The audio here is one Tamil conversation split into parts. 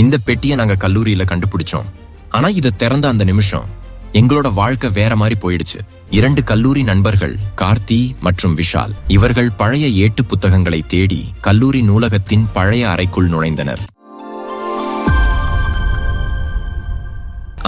இந்த பெட்டியை நாங்க கல்லூரியில கண்டுபிடிச்சோம். ஆனா இதை திறந்த அந்த நிமிஷம் எங்களோட வாழ்க்கை வேற மாதிரி போயிடுச்சு. 2 கல்லூரி நண்பர்கள், கார்த்தி மற்றும் விஷால், இவர்கள் பழைய ஏட்டு புத்தகங்களை தேடி கல்லூரி நூலகத்தின் பழைய அறைக்குள் நுழைந்தனர்.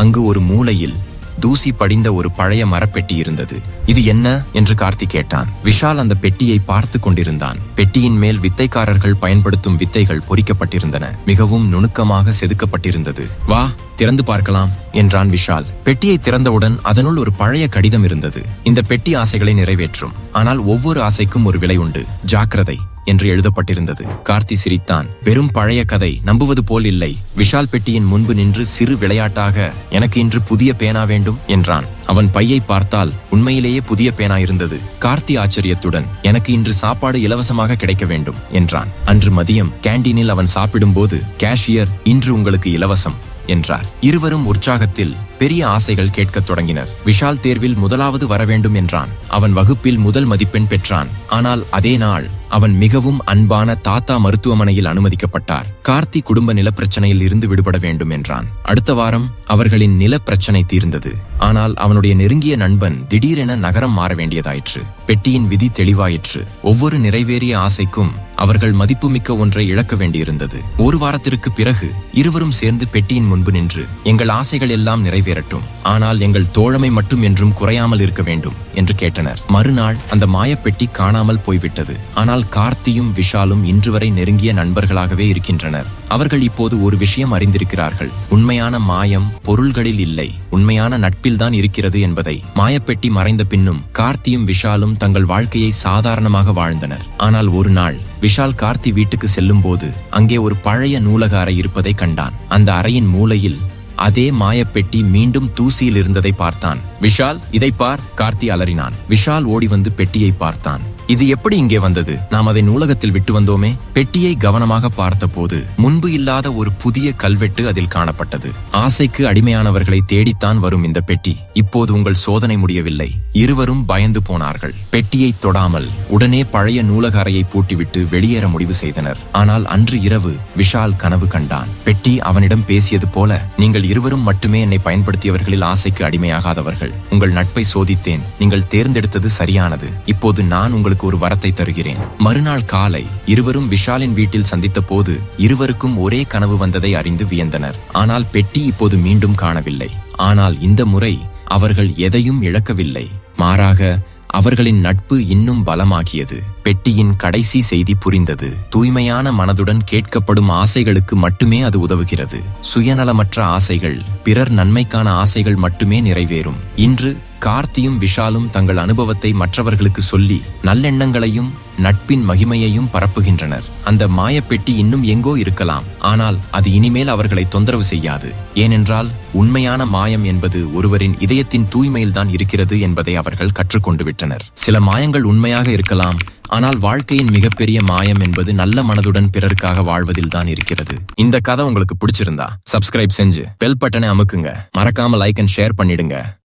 அங்கு ஒரு மூலையில் தூசி படிந்த ஒரு பழைய மரப்பெட்டி இருந்தது. இது என்ன என்று கார்த்தி கேட்டான். விஷால் அந்த பெட்டியை பார்த்து கொண்டிருந்தான். பெட்டியின் மேல் வித்தைக்காரர்கள் பயன்படுத்தும் வித்தைகள் பொறிக்கப்பட்டிருந்தன. மிகவும் நுணுக்கமாக செதுக்கப்பட்டிருந்தது. வா, திறந்து பார்க்கலாம் என்றான் விஷால். பெட்டியை திறந்தவுடன் அதனுள் ஒரு பழைய கடிதம் இருந்தது. இந்த பெட்டி ஆசைகளை நிறைவேற்றும், ஆனால் ஒவ்வொரு ஆசைக்கும் ஒரு விலை உண்டு, ஜாக்கிரதை என்று எழுதப்பட்டிருந்தது. கார்த்தி சிரித்தான். வெறும் பழைய கதை, நம்புவது போல் இல்லை. விஷால் பெட்டியின் முன்பு நின்று சிறு விளையாட்டாக, எனக்கு இன்று புதிய பேனா வேண்டும் என்றான். அவன் பையை பார்த்தால் உண்மையிலேயே புதிய பேனா இருந்தது. கார்த்தி ஆச்சரியத்துடன், எனக்கு இன்று சாப்பாடு இலவசமாக கிடைக்க வேண்டும் என்றான். அன்று மதியம் கேண்டீனில் அவன் சாப்பிடும்போது கேஷியர், இன்று உங்களுக்கு இலவசம் என்றார். இருவரும் உற்சாகத்தில் பெரிய ஆசைகள் கேட்கத் தொடங்கினர். விஷால் தேர்வில் முதலாவது வர வேண்டும் என்றான். அவன் வகுப்பில் முதல் மதிப்பெண் பெற்றான். ஆனால் அதே நாள் அவன் மிகவும் அன்பான தாத்தா மருத்துவமனையில் அனுமதிக்கப்பட்டார். கார்த்தி குடும்ப நிலப்பிரச்சனையில் இருந்து விடுபட வேண்டும் என்றான். அடுத்த வாரம் அவர்களின் நிலப்பிரச்சனை தீர்ந்தது. ஆனால் அவனுடைய நெருங்கிய நண்பன் திடீரென நகரம் மாற வேண்டியதாயிற்று. பெட்டியின் விதி தெளிவாயிற்று. ஒவ்வொரு நிறைவேறிய ஆசைக்கும் அவர்கள் மதிப்புமிக்க ஒன்றை இழக்க வேண்டியிருந்தது. ஒரு வாரத்திற்கு பிறகு இருவரும் சேர்ந்து பெட்டியின் முன்பு நின்று, எங்கள் ஆசைகள் எல்லாம் நிறைவேறட்டும், ஆனால் எங்கள் தோழமை மட்டும் என்றும் குறையாமல் இருக்க வேண்டும் என்று கேட்டனர். மறுநாள் அந்த மாயப்பெட்டி காணாமல் போய்விட்டது. ஆனால் கார்த்தியும் விஷாலும் இன்று வரை நெருங்கிய நண்பர்களாகவே இருக்கின்றனர். அவர்கள் இப்போது ஒரு விஷயம் அறிந்திருக்கிறார்கள். உண்மையான மாயம் பொருள்களில் இல்லை, உண்மையான நட்பில்தான் இருக்கிறது என்பதை. மாயப்பெட்டி மறைந்த பின்னும் கார்த்தியும் விஷாலும் தங்கள் வாழ்க்கையை சாதாரணமாக வாழ்ந்தனர். ஆனால் ஒரு நாள் விஷால் கார்த்தி வீட்டுக்கு செல்லும் போது அங்கே ஒரு பழைய நூலக அறை இருப்பதை கண்டான். அந்த அறையின் மூலையில் அதே மாயப்பெட்டி மீண்டும் தூசியில் இருந்ததை பார்த்தான். விஷால், இதை பார், கார்த்தி அலறினான். விஷால் ஓடி வந்து பெட்டியை பார்த்தான். இது எப்படி இங்கே வந்தது? நாம் அதை நூலகத்தில் விட்டு வந்தோமே. பெட்டியை கவனமாக பார்த்தபோது முன்பு இல்லாத ஒரு புதிய கல்வெட்டு அதில் காணப்பட்டது. ஆசைக்கு அடிமையானவர்களை தேடித்தான் வரும் இந்த பெட்டி. இப்போது உங்கள் சோதனை முடியவில்லை. இருவரும் பயந்து போனார்கள். பெட்டியை தொடாமல் உடனே பழைய நூலக அறையை பூட்டிவிட்டு வெளியேற முடிவு செய்தனர். ஆனால் அன்று இரவு விஷால் கனவு கண்டான். பெட்டி அவனிடம் பேசியது போல, நீங்கள் இருவரும் மட்டுமே என்னை பயன்படுத்தியவர்களில் ஆசைக்கு அடிமையாகாதவர்கள். உங்கள் நட்பை சோதித்தேன். நீங்கள் தேர்ந்தெடுத்தது சரியானது. இப்போது நான் உங்களுக்கு ஒரு வரத்தை தருகிறேன். மறுநாள் காலை இருவரும் விஷாலின் வீட்டில் சந்தித்த போது இருவருக்கும் ஒரே கனவு வந்ததை அறிந்து வியந்தனர். ஆனால் பெட்டி இப்போது மீண்டும் காணவில்லை. ஆனால் இந்த முறை அவர்கள் எதையும் இழக்கவில்லை. மாறாக அவர்களின் நட்பு இன்னும் பலமாகியது. பெட்டியின் கடைசி செய்தி புரிந்தது. தூய்மையான மனதுடன் கேட்கப்படும் ஆசைகளுக்கு மட்டுமே அது உதவுகிறது. சுயநலமற்ற ஆசைகள், பிறர் நன்மைக்கான ஆசைகள் மட்டுமே நிறைவேறும். இன்று கார்த்தியும் விஷாலும் தங்கள் அனுபவத்தை மற்றவர்களுக்கு சொல்லி நல்லெண்ணங்களையும் நட்பின் மகிமையையும் பரப்புகின்றனர். அந்த மாயப்பெட்டி இன்னும் எங்கோ இருக்கலாம், ஆனால் அது இனிமேல் அவர்களை தொந்தரவு செய்யாது. ஏனென்றால் உண்மையான மாயம் என்பது ஒருவரின் இதயத்தின் தூய்மையில்தான் இருக்கிறது என்பதை அவர்கள் கற்றுக்கொண்டு விட்டனர். சில மாயங்கள் உண்மையாக இருக்கலாம், ஆனால் வாழ்க்கையின் மிகப்பெரிய மாயம் என்பது நல்ல மனதுடன் பிறருக்காக வாழ்வதில் தான் இருக்கிறது. இந்த கதை உங்களுக்கு பிடிச்சிருந்தா சப்ஸ்கிரைப் செஞ்சு பெல் பட்டனை அமுக்குங்க. மறக்காம லைக் அண்ட் ஷேர் பண்ணிடுங்க.